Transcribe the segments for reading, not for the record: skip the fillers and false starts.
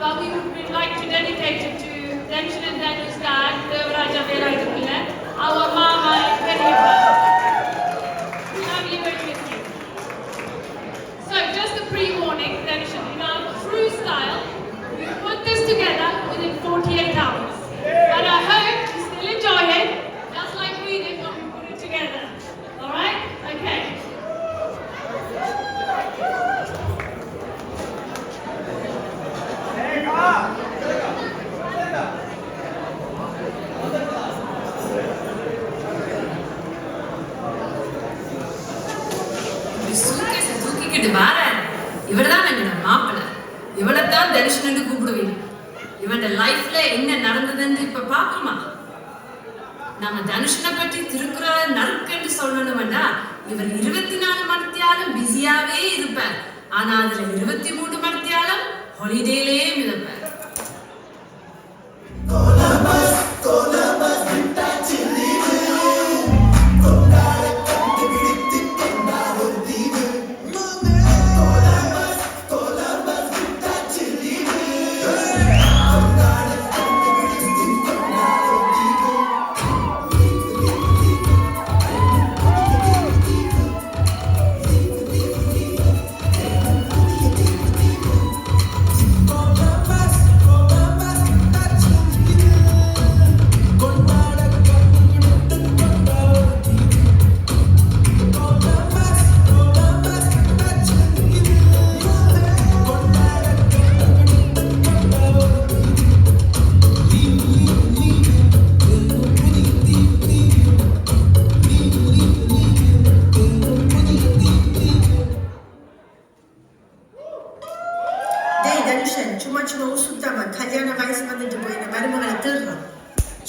Well, we would like to dedicate it to Danshan and Danu's dad, Devaraja Veeraithapilla, our mama and Periyappa. We love you and miss you. So, just a pre-warning, Danshan, in our true style, we put this together within 48 hours. But I hope you still enjoy it, just like we did when we put it together. Alright? Okay. இவர்தான் என்னோட மாப்பிள்ளை. இவளைத்தான் தனுஷன் கூப்பிடுவீங்க. இவன் லைஃப்ல என்ன நடந்ததுன்னு இப்ப பாப்போமா? நம்ம தனுஷனை பற்றி திருக்குறள் நறுக்கென்று சொல்லணும்னா இவர் 24 மணித்தியாலும் பிஸியாவே இருப்பார். ஆனா அதுல 23 மணித்தியாலும் ஹாலிடேலே மிதப்பார்.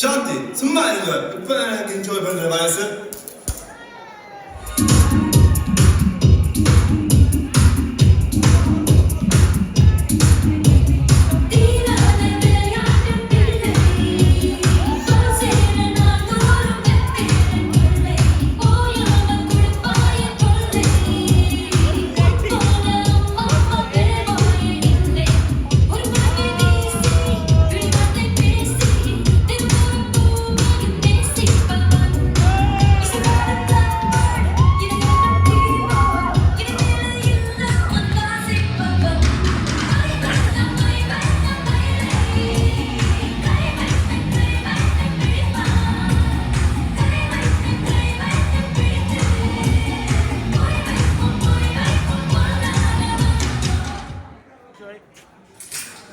Shanti, சும்மா இருங்க. இப்ப எனக்கு என்ஜாய் பண்ற வயசு.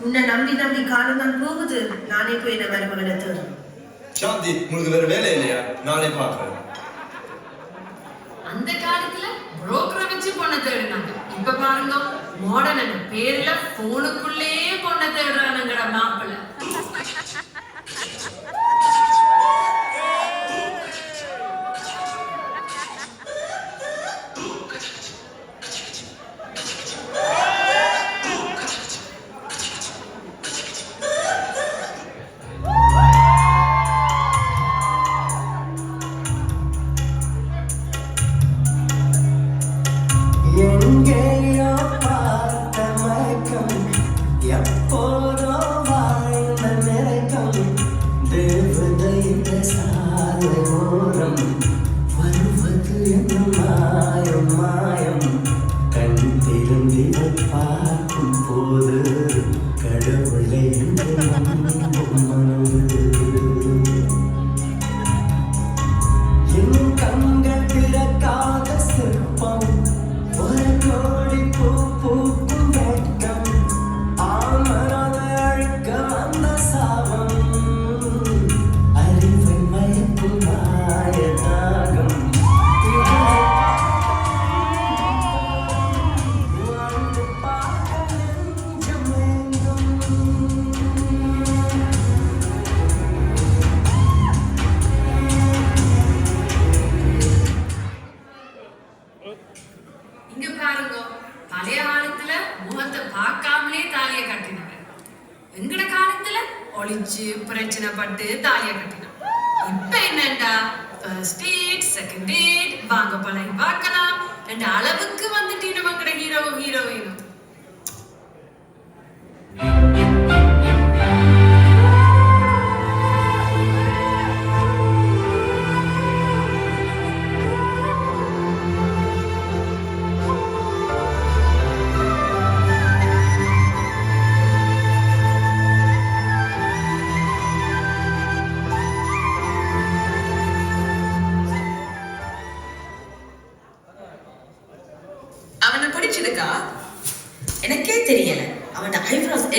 உன்னை நம்பி காலம் தான் போகுது. நானே போய் என்ன மருமகளை தேடும். சாந்தி, உங்களுக்கு வேற வேலை இல்லையா? நானே பார்க்கிறேன். அந்த காலத்துல புரோக்கரை வச்சு பொண்ணை தேடினாங்க. இப்ப பாருங்க, மாடர்ன் பேர்ல போனுக்குள்ளே பொண்ணை தேடுறானுங்கட மாப்பிள்ள. எங்கேயோ பார்த்த மயக்கம், எப்போதோ வாழ்ந்த நிறக்கம், தேவதை இந்த சாலை ஓரம் வருவது என்ன மாயம் மாயம், கண் திறந்திட பார்க்கும் போது கடவுளை நம்பும் மனது. என் கண்கள் திறக்காத சிற்பம், ஒரு கோடி பூ பூக்கும் வெட்கம், ஆமராத அழுக்க வந்த சாபம், அறிவை மயக்கும் மாய தாகம், வாழ்ந்து பார்க்க நெஞ்சம் வேண்டும். இங்க பாருங்க, பழைய காலத்துல முகத்தை பார்க்காமலே தாலியை கட்டினாங்க. எங்கட காலத்துல ஒளிச்சு பிரச்சனை பட்டு தாலியை கட்டினாங்க. இப்ப என்னண்டா, ஃபர்ஸ்ட் டேட், செகண்ட் டேட், வாங்க பழகி பார்க்கலாம் என்ற அளவுக்கு வந்துட்டு இவங்கட ஹீரோ ஹீரோயினும்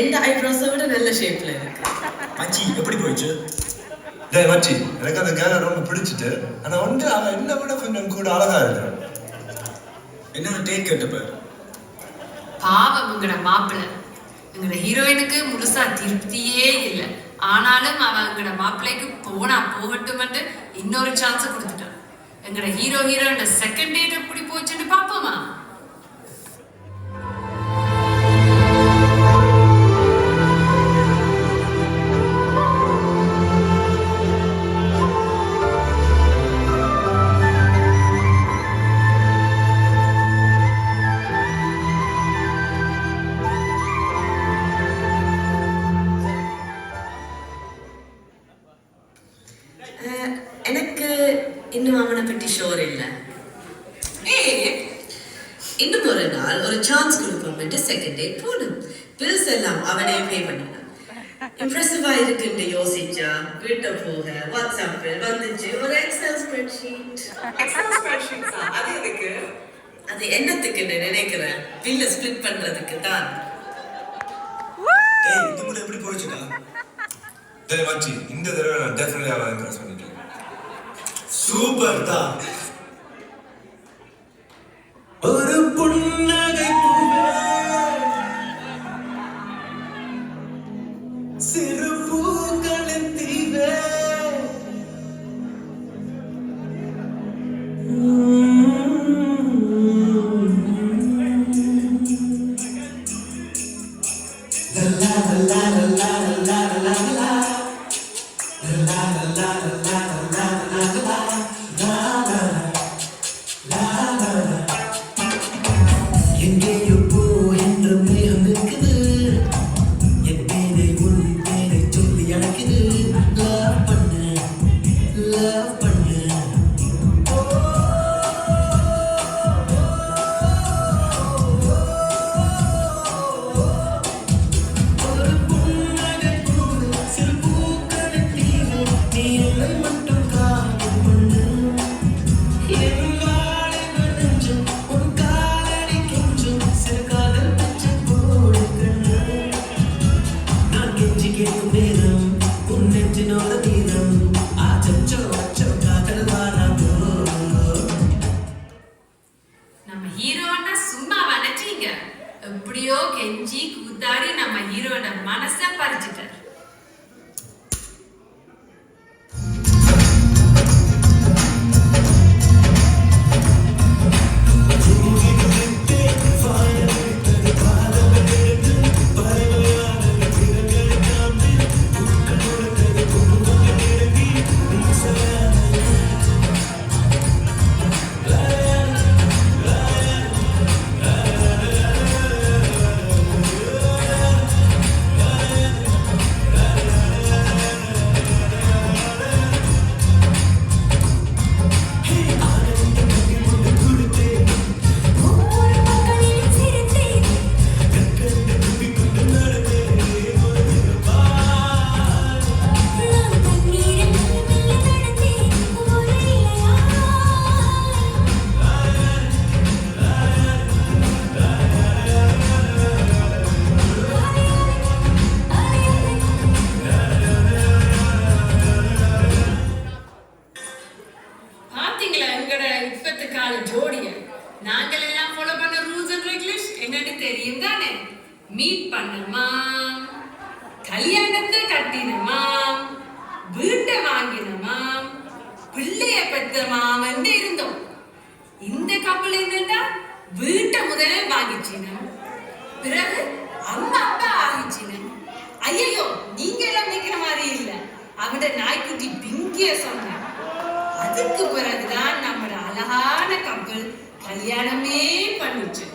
எந்த ஐப்ரோஸை விட நல்ல ஷேப்ல இருக்கு. மச்சி எப்படி போயிடுச்சு? டேய் மச்சி, எனக்கு அந்த கேர்ளை ரொம்ப பிடிச்சிட்டு, ஆனா வந்து அவன் என்ன விட கொஞ்சம் கூட அழகா இருக்கிறான். என்னோட டேக் கேட்டுப்பாரு. பாவம் உங்களோட மாப்பிள்ளை. எங்களோட ஹீரோயினுக்கு முழுசா திருப்தியே இல்லை. ஆனாலும் அவன் எங்களோட மாப்பிள்ளைக்கு போனா போகட்டும் இன்னொரு சான்ஸ் கொடுத்துட்டான். எங்களோட ஹீரோட செகண்ட் டேட் எப்படி போச்சுன்னு பாப்போமா? எனக்கு இன்னும் அவனை பற்றி ஷோர் இல்லை. இன்னும் ஒரு நாள் ஒரு சான்ஸ் கொடுப்போம். செகண்ட் டேட் போகணும். பில்ஸ் எல்லாம் அவனே பே பண்ணினான். இம்ப்ரெசிவா இருக்குன்னு யோசிச்சா வீட்டை போக வாட்ஸ்அப்பில் வந்துச்சு ஒரு எக்ஸல் ஸ்ப்ரெட்ஷீட். அது எதுக்கு? அது என்னத்துக்குன்னு நினைக்கிறேன். பில்ல ஸ்பிளிட் பண்றதுக்கு தான். டேய் இது கூட எப்படி போயிடுச்சுடா? டேய் மச்சி, இந்த தடவை நான் டெஃபினெட்லி அவளை இம்ப்ரெஸ் பண்ணிட்டேன். சூப்பர் தான். ஒரு புன்னகை பூவே சிறு பூக்களின் தீவே எங்கேயோ போ என்ற மேகம் இருக்குது என் பேரை உன் பேரை சொல்லி அழைக்குது லவ் பண்ணு லவ் பண்ணு ஒரு புன்னகை பூவே சிறு பூக்களின் தீவே நீ என்னை மட்டும் காதல் பண்ணு என் வாலிப நெஞ்சம் உன் காலடி கெஞ்சும் சிறு காதல் பச்சை போடு கண்ணு நான் கெஞ்சி கேட்கும் நேரம் உன் நெஞ்சினோட தீரம் ஆச்சோ அச்சோ காதல் வாராதோ நம்ம ஹீரோன்னா சும்மா வனச்சீங்க. எப்படியோ கெஞ்சி கூத்தாடி நம்ம ஹீரோட மனசை பறிச்சுட்டார். பாத்தீங்களா எங்கட இப்பத்து கால ஜோடிய? நாங்கள் எல்லாம் ஃபாலோ பண்ண ரூல்ஸ் அண்ட் ரெகுலேஷன் என்னன்னு தெரியும் தானே? மீட் பண்ணமாம், கல்யாணத்தை கட்டினமாம், வீட்டை வாங்கினமாம், பிள்ளைய பெற்றமாம் என்று இருந்தோம். இந்த கப்பல் என்னண்டா வீட்டை முதலே வாங்கிச்சினம், பிறகு அம்மா அப்பா ஆகிச்சினம். ஐயோ நீங்க எல்லாம் நிக்கிற மாதிரி இல்ல. அவட நாய்க்குட்டி பிங்கிய சொன்ன. அதுக்கு பிறகுதான் நம்மட அழகான கப்பல் கல்யாணமே பண்ணுச்சு.